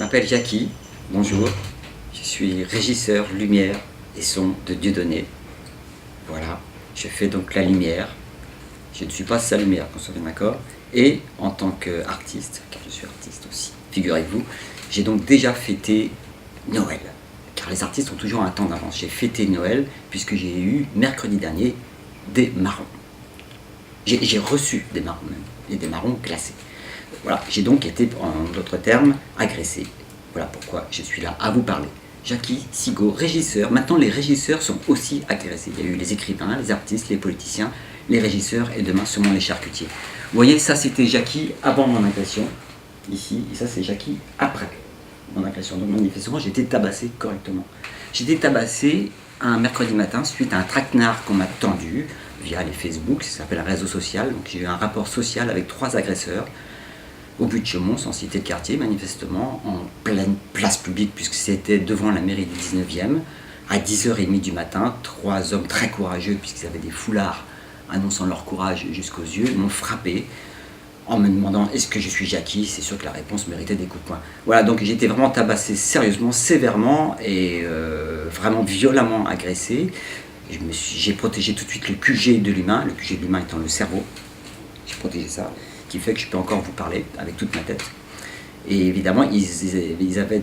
m'appelle Jackie, bonjour, je suis régisseur lumière et son de Dieudonné. Voilà, je fais donc la lumière, je ne suis pas sa lumière, qu'on soit bien d'accord, et en tant qu'artiste, car je suis artiste aussi, figurez-vous, j'ai donc déjà fêté Noël, car les artistes ont toujours un temps d'avance. J'ai fêté Noël puisque j'ai eu mercredi dernier des marrons. J'ai reçu des marrons même, et des marrons glacés. Voilà, j'ai donc été, en d'autres termes, agressé. Voilà pourquoi je suis là à vous parler. Jackie Sigaud, régisseur. Maintenant, les régisseurs sont aussi agressés. Il y a eu les écrivains, les artistes, les politiciens, les régisseurs et demain seulement les charcutiers. Vous voyez, ça c'était Jackie avant mon agression, ici, et ça c'est Jackie après mon agression. Donc manifestement, j'ai été tabassé correctement. J'ai été tabassé un mercredi matin suite à un traquenard qu'on m'a tendu via les Facebook, ça s'appelle un réseau social. Donc j'ai eu un rapport social avec 3 agresseurs au but de Chaumont, sans citer de quartier, manifestement, en pleine place publique, puisque c'était devant la mairie du 19e, à 10h30 du matin. 3 hommes très courageux, puisqu'ils avaient des foulards annonçant leur courage jusqu'aux yeux, m'ont frappé en me demandant est-ce que je suis Jackie. C'est sûr que la réponse méritait des coups de poing. Voilà, donc j'ai été vraiment tabassé sérieusement, sévèrement et vraiment violemment agressé. J'ai protégé tout de suite le QG de l'humain, le QG de l'humain étant le cerveau. J'ai protégé ça, qui fait que je peux encore vous parler avec toute ma tête. Et évidemment, ils avaient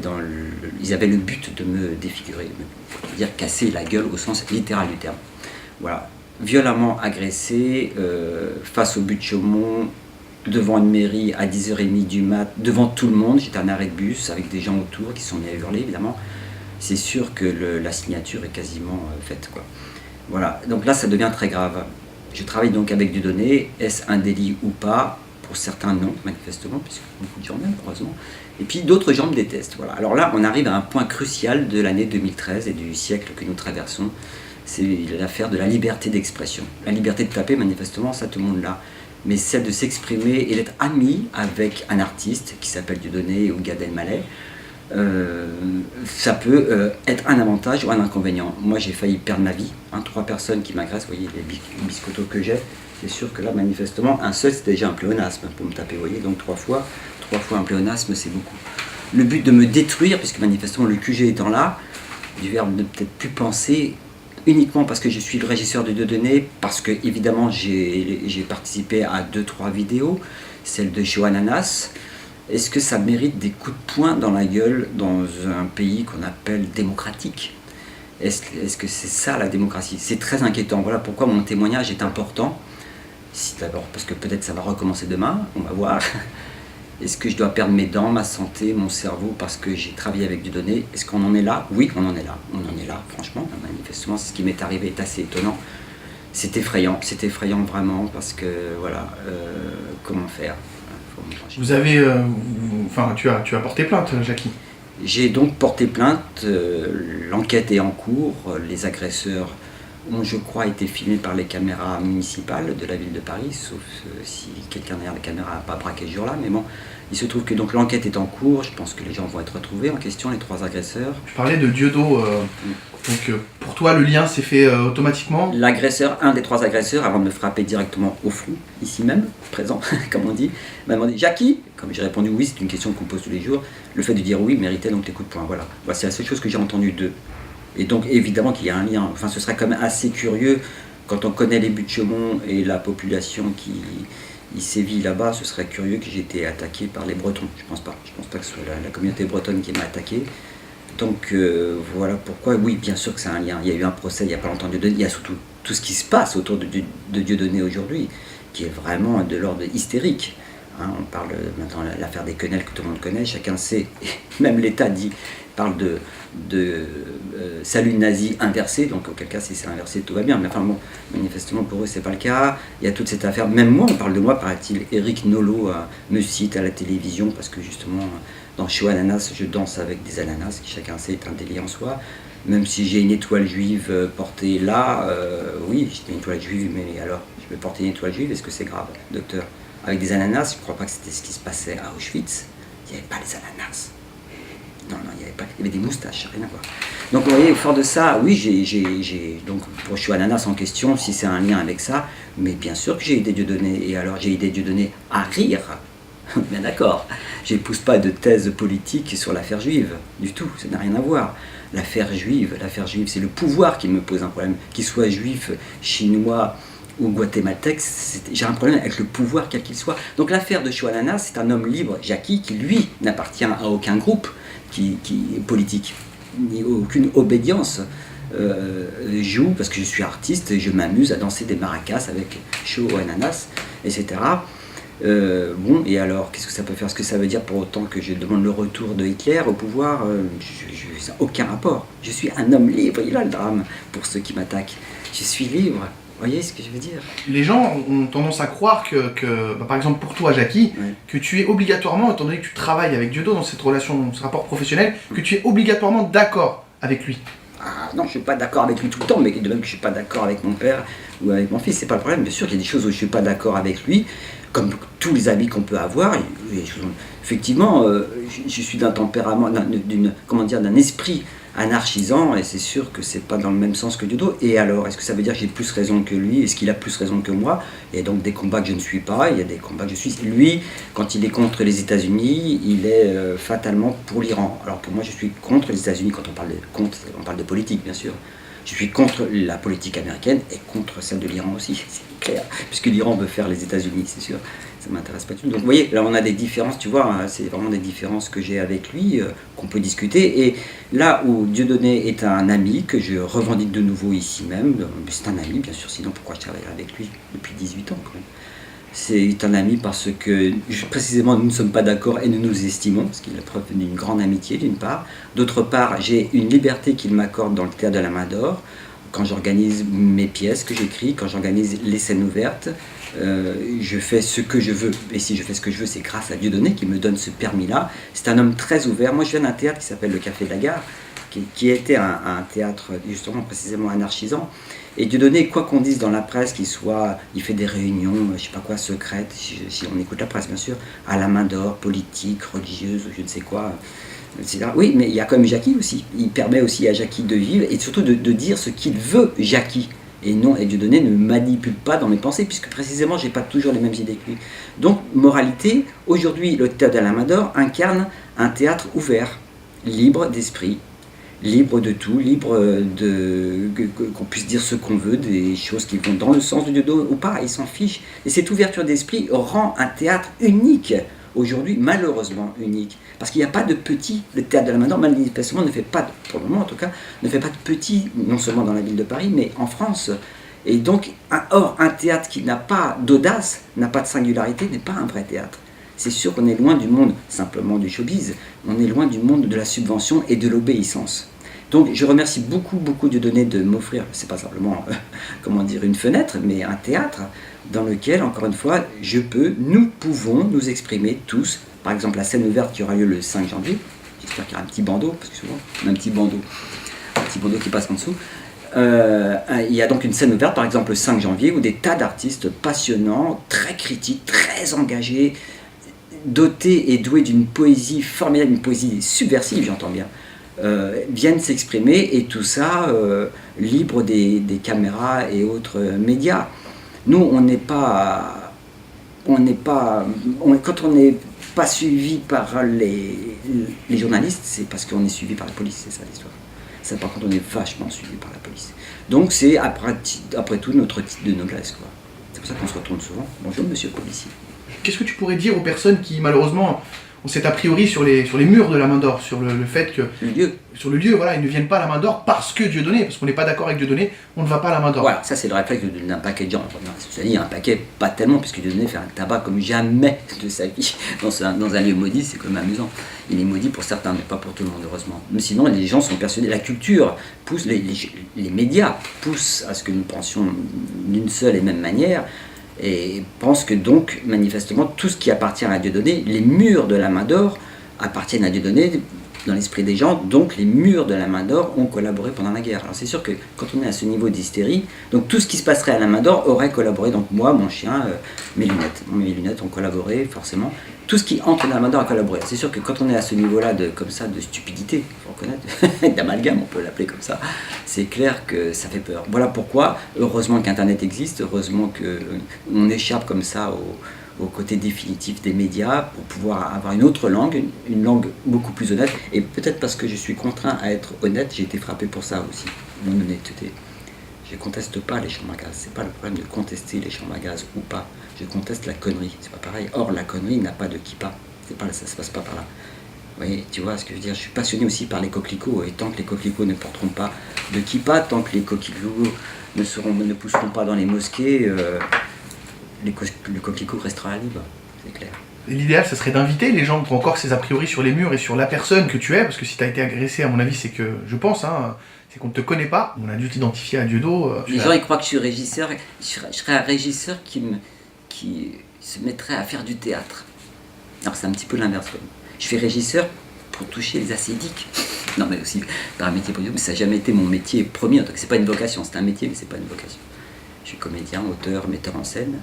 le but de me défigurer, c'est-à-dire casser la gueule au sens littéral du terme. Voilà, violemment agressé face au but de Chaumont, devant une mairie à 10h30 du mat, devant tout le monde. J'étais à un arrêt de bus avec des gens autour qui sont mis à hurler, évidemment. C'est sûr que la signature est quasiment faite, quoi. Voilà, donc là, ça devient très grave. Je travaille donc avec Dieudonné. Est-ce un délit ou pas? Pour certains, non, manifestement, puisque beaucoup de gens m'aiment, heureusement. Et puis d'autres gens me détestent. Voilà. Alors là, on arrive à un point crucial de l'année 2013 et du siècle que nous traversons. C'est l'affaire de la liberté d'expression. La liberté de taper, manifestement, ça tout le monde l'a. Mais celle de s'exprimer et d'être ami avec un artiste qui s'appelle Dieudonné ou Gad Elmaleh, ça peut être un avantage ou un inconvénient. Moi, j'ai failli perdre ma vie. 3 personnes qui m'agressent, vous voyez les biscottos que j'ai. C'est sûr que là, manifestement, un seul, c'est déjà un pléonasme pour me taper, vous voyez. Donc 3 fois un pléonasme, c'est beaucoup. Le but de me détruire, puisque manifestement, le QG étant là, du verbe ne peut-être plus penser, uniquement parce que je suis le régisseur de Dieudonné, parce que, évidemment, j'ai participé à 2-3 vidéos, celle de Johannanas. Est-ce que ça mérite des coups de poing dans la gueule dans un pays qu'on appelle démocratique? Est-ce que c'est ça la démocratie? C'est très inquiétant. Voilà pourquoi mon témoignage est important. D'abord parce que peut-être ça va recommencer demain, on va voir. Est-ce que je dois perdre mes dents, ma santé, mon cerveau parce que j'ai travaillé avec Dieudonné? Est-ce qu'on en est là? Oui, on en est là. On en est là, franchement. Manifestement, ce qui m'est arrivé est assez étonnant. C'est effrayant vraiment parce que voilà, comment faire? Vous avez, tu as porté plainte, Jackie? J'ai donc porté plainte, l'enquête est en cours, les agresseurs ont, je crois, été filmés par les caméras municipales de la ville de Paris, sauf si quelqu'un derrière la caméra n'a pas braqué ce jour-là, mais bon, il se trouve que donc l'enquête est en cours, je pense que les gens vont être retrouvés en question, les 3 agresseurs. Je parlais de Dieudonné, donc pour toi le lien s'est fait automatiquement? L'agresseur, un des 3 agresseurs, avant de me frapper directement au front, ici même, présent, comme on dit, m'a demandé « Jackie ?» Comme j'ai répondu « oui », c'est une question qu'on pose tous les jours, le fait de dire « oui » méritait donc les coups de poing, voilà. Voilà, c'est la seule chose que j'ai entendue d'eux. Et donc évidemment qu'il y a un lien, enfin ce serait quand même assez curieux, quand on connaît les buts de Chaumont et la population qui y sévit là-bas, ce serait curieux que j'ai été attaqué par les Bretons, je pense pas que ce soit la communauté bretonne qui m'a attaqué. Donc voilà pourquoi, oui bien sûr que c'est un lien, il y a eu un procès il n'y a pas longtemps de Dieudonné, il y a surtout tout ce qui se passe autour de Dieudonné aujourd'hui, qui est vraiment de l'ordre hystérique. On parle maintenant de l'affaire des quenelles que tout le monde connaît, chacun sait, même l'État parle de salut nazi inversé, donc auquel cas si c'est inversé tout va bien, mais enfin bon, manifestement pour eux c'est pas le cas. Il y a toute cette affaire, même moi on parle de moi, paraît-il, Eric Nolot me cite à la télévision parce que justement dans Show Ananas je danse avec des ananas, qui chacun sait est un délit en soi, même si j'ai une étoile juive portée là, oui j'ai une étoile juive, mais alors je vais porter une étoile juive, est-ce que c'est grave, docteur? Avec des ananas, je ne crois pas que c'était ce qui se passait à Auschwitz. Il n'y avait pas les ananas. Non, il n'y avait pas. Il y avait des moustaches, rien à voir. Donc vous voyez, fort de ça, oui, donc pour Show Ananas en question, si c'est un lien avec ça, mais bien sûr que j'ai aidé Dieudonné. Et alors j'ai aidé Dieudonné à rire. Bien d'accord. Je n'épouse pas de thèse politique sur l'affaire juive, du tout, ça n'a rien à voir. L'affaire juive, c'est le pouvoir qui me pose un problème. Qu'il soit juif, chinois ou guatémaltèque, j'ai un problème avec le pouvoir quel qu'il soit. Donc l'affaire de Chouanana, c'est un homme libre, Jackie, qui lui n'appartient à aucun groupe qui politique, ni aucune obédience. Joue parce que je suis artiste et je m'amuse à danser des maracas avec Chouananas, etc. Bon, et alors, qu'est-ce que ça peut faire? Est-ce que ça veut dire pour autant que je demande le retour de Hitler au pouvoir? Ça n'a aucun rapport. Je suis un homme libre, il a le drame pour ceux qui m'attaquent. Je suis libre. Vous voyez ce que je veux dire? Les gens ont tendance à croire que par exemple pour toi, Jackie, Ouais. que tu es obligatoirement, étant donné que tu travailles avec Dieudo dans cette relation, ce rapport professionnel, que tu es obligatoirement d'accord avec lui. Ah non, je ne suis pas d'accord avec lui tout le temps, mais de même que je ne suis pas d'accord avec mon père ou avec mon fils, c'est pas le problème. Bien sûr qu'il y a des choses où je ne suis pas d'accord avec lui, comme tous les amis qu'on peut avoir. Effectivement, je suis d'un tempérament, d'un esprit anarchisant, et c'est sûr que c'est pas dans le même sens que Dieudo. Et alors, est-ce que ça veut dire que j'ai plus raison que lui? Est-ce qu'il a plus raison que moi? Il y a donc des combats que je ne suis pas, il y a des combats que je suis. Lui, quand il est contre les États-Unis, il est fatalement pour l'Iran. Alors que moi, je suis contre les États-Unis. Quand on parle on parle de politique, bien sûr. Je suis contre la politique américaine et contre celle de l'Iran aussi, c'est clair. Puisque l'Iran veut faire les États-Unis, c'est sûr. Ça m'intéresse pas du tout. Donc vous voyez, là on a des différences, tu vois, hein, c'est vraiment des différences que j'ai avec lui, qu'on peut discuter. Et là où Dieudonné est un ami, que je revendique de nouveau ici même, c'est un ami bien sûr, sinon pourquoi je travaille avec lui depuis 18 ans quand même. C'est un ami parce que précisément nous ne sommes pas d'accord et nous nous estimons, ce qui est la preuve d'une grande amitié d'une part. D'autre part, j'ai une liberté qu'il m'accorde dans le théâtre de la Main d'Or, quand j'organise mes pièces que j'écris, quand j'organise les scènes ouvertes. Je fais ce que je veux, et si je fais ce que je veux, c'est grâce à Dieudonné qui me donne ce permis-là. C'est un homme très ouvert. Moi, je viens d'un théâtre qui s'appelle le Café de la Gare, qui était un théâtre justement précisément anarchisant. Et Dieudonné, quoi qu'on dise dans la presse, il fait des réunions, je sais pas quoi, secrètes, si on écoute la presse bien sûr, à la Main d'Or, politique, religieuse, ou je ne sais quoi, etc. Oui, mais il y a comme Jackie aussi. Il permet aussi à Jackie de vivre et surtout de dire ce qu'il veut, Jackie. Et non, et Dieudonné ne me manipule pas dans mes pensées, puisque précisément, j'ai pas toujours les mêmes idées que lui. Donc, moralité, aujourd'hui, le théâtre de la Main d'Or incarne un théâtre ouvert, libre d'esprit, libre de tout, libre qu'on puisse dire ce qu'on veut, des choses qui vont dans le sens de Dieudonné ou pas, il s'en fiche. Et cette ouverture d'esprit rend un théâtre unique, aujourd'hui, malheureusement unique. Parce qu'il n'y a pas de petit, le théâtre de la Main d'Or, manifestement, ne fait pas, pour le moment en tout cas, ne fait pas de petit, non seulement dans la ville de Paris, mais en France. Et donc, un théâtre qui n'a pas d'audace, n'a pas de singularité, n'est pas un vrai théâtre. C'est sûr qu'on est loin du monde simplement du showbiz, on est loin du monde de la subvention et de l'obéissance. Donc je remercie beaucoup Dieudonné de m'offrir, c'est pas simplement une fenêtre, mais un théâtre dans lequel, encore une fois, nous pouvons nous exprimer tous. Par exemple, la scène ouverte qui aura lieu le 5 janvier, j'espère qu'il y aura un petit bandeau, parce que souvent on a un petit bandeau qui passe en dessous. Il y a donc une scène ouverte, par exemple le 5 janvier, où des tas d'artistes passionnants, très critiques, très engagés, dotés et doués d'une poésie formidable, une poésie subversive, j'entends bien, viennent s'exprimer, et tout ça libre des caméras et autres médias. Nous, quand on n'est pas suivi par les journalistes, c'est parce qu'on est suivi par la police, c'est ça l'histoire. Ça, par contre, on est vachement suivi par la police. Donc c'est après tout notre titre de noblesse, quoi. C'est pour ça qu'on se retourne souvent. Bonjour, monsieur le policier. Qu'est-ce que tu pourrais dire aux personnes qui, malheureusement, ont cet a priori sur les murs de la Main d'Or, sur le fait que... Sur le lieu, voilà, ils ne viennent pas à la Main d'Or parce que Dieudonné, parce qu'on n'est pas d'accord avec Dieudonné, on ne va pas à la Main d'Or. Voilà, ça c'est le réflexe d'un paquet de gens. C'est-à-dire un paquet, pas tellement, puisque Dieudonné fait un tabac comme jamais de sa vie dans un lieu maudit, c'est quand même amusant. Il est maudit pour certains, mais pas pour tout le monde, heureusement. Mais sinon, les gens sont persuadés, la culture pousse, les médias poussent à ce que nous pensions d'une seule et même manière, et pensent que donc, manifestement, tout ce qui appartient à Dieudonné, les murs de la Main d'Or appartiennent à Dieudonné dans l'esprit des gens, donc les murs de la Main d'Or ont collaboré pendant la guerre. Alors c'est sûr que quand on est à ce niveau d'hystérie, donc tout ce qui se passerait à la Main d'Or aurait collaboré, donc moi, mon chien, mes lunettes ont collaboré forcément, tout ce qui entre dans la Main d'Or a collaboré. C'est sûr que quand on est à ce niveau-là de stupidité, il faut reconnaître, d'amalgame, on peut l'appeler comme ça, c'est clair que ça fait peur. Voilà pourquoi, heureusement qu'Internet existe, heureusement qu'on échappe comme ça au côté définitif des médias pour pouvoir avoir une autre langue, une langue beaucoup plus honnête. Et peut-être parce que je suis contraint à être honnête, j'ai été frappé pour ça aussi, mon honnêteté. Je ne conteste pas les chambres à gaz, c'est pas le problème de contester les chambres à gaz ou pas. Je conteste la connerie, c'est pas pareil. Or, la connerie n'a pas de kippa, ça se passe pas par là. Vous voyez, tu vois ce que je veux dire? Je suis passionné aussi par les coquelicots, et tant que les coquelicots ne porteront pas de kippa, tant que les coquelicots ne pousseront pas dans les mosquées, le coquelicot restera libre, c'est clair. L'idéal, ce serait d'inviter les gens qui ont encore ces a priori sur les murs et sur la personne que tu es, parce que si tu as été agressé, à mon avis, c'est que, je pense, hein, c'est qu'on ne te connaît pas, on a dû t'identifier à Dieudo. Les gens ils croient que je suis régisseur, je serais un régisseur qui se mettrait à faire du théâtre. Alors c'est un petit peu l'inverse. Je fais régisseur pour toucher les ascédiques. Non mais aussi par un métier produit, mais ça n'a jamais été mon métier premier, donc c'est pas une vocation, c'est un métier mais c'est pas une vocation. Je suis comédien, auteur, metteur en scène.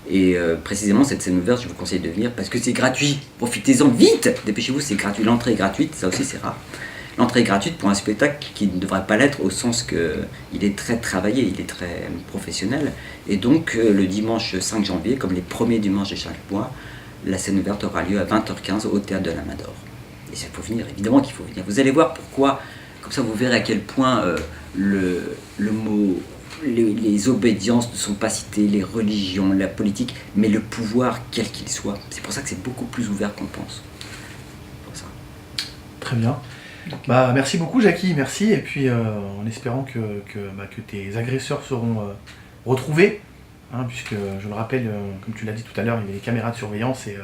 Et précisément cette scène ouverte, je vous conseille de venir parce que c'est gratuit. Profitez-en vite, dépêchez-vous, c'est gratuit. L'entrée est gratuite, ça aussi c'est rare. L'entrée est gratuite pour un spectacle qui ne devrait pas l'être au sens qu'il est très travaillé, il est très professionnel. Et donc le dimanche 5 janvier, comme les premiers dimanches de chaque mois, la scène ouverte aura lieu à 20h15 au Théâtre de la Main d'Or. Et il faut venir, évidemment qu'il faut venir. Vous allez voir pourquoi, comme ça vous verrez à quel point le mot, les obédiences ne sont pas citées, les religions, la politique, mais le pouvoir, quel qu'il soit. C'est pour ça que c'est beaucoup plus ouvert qu'on pense. Pour ça. Très bien. Bah, merci beaucoup Jackie, merci, et puis en espérant que tes agresseurs seront retrouvés, hein, puisque je le rappelle, comme tu l'as dit tout à l'heure, il y a les caméras de surveillance et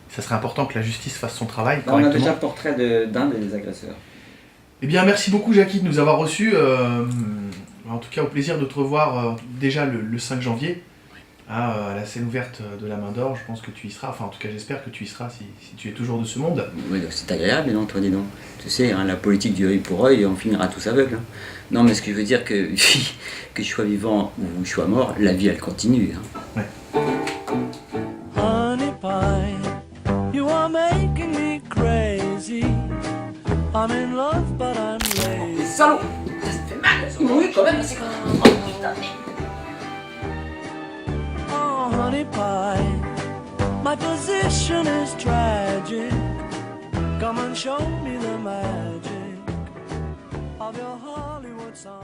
ça serait important que la justice fasse son travail correctement. On a déjà le portrait d'un des agresseurs. Eh bien merci beaucoup Jackie de nous avoir reçus, en tout cas au plaisir de te revoir déjà le 5 janvier. À la scène ouverte de la Main d'Or, je pense que tu y seras, enfin en tout cas j'espère que tu y seras si tu es toujours de ce monde. Oui, donc c'est agréable, non, toi dis donc. Tu sais, hein, la politique du œil pour œil, on finira tous aveugles. Hein. Non, mais ce que je veux dire, que je sois vivant ou je sois mort, la vie elle continue. Hein. Ouais. Honey pie, you are making me crazy. I'm in love but I'm lazy. Salaud! Ça te fait mal, oui, quand même, c'est quand même. Oh putain, Oh, honey pie, my position is tragic. Come and show me the magic of your Hollywood sign.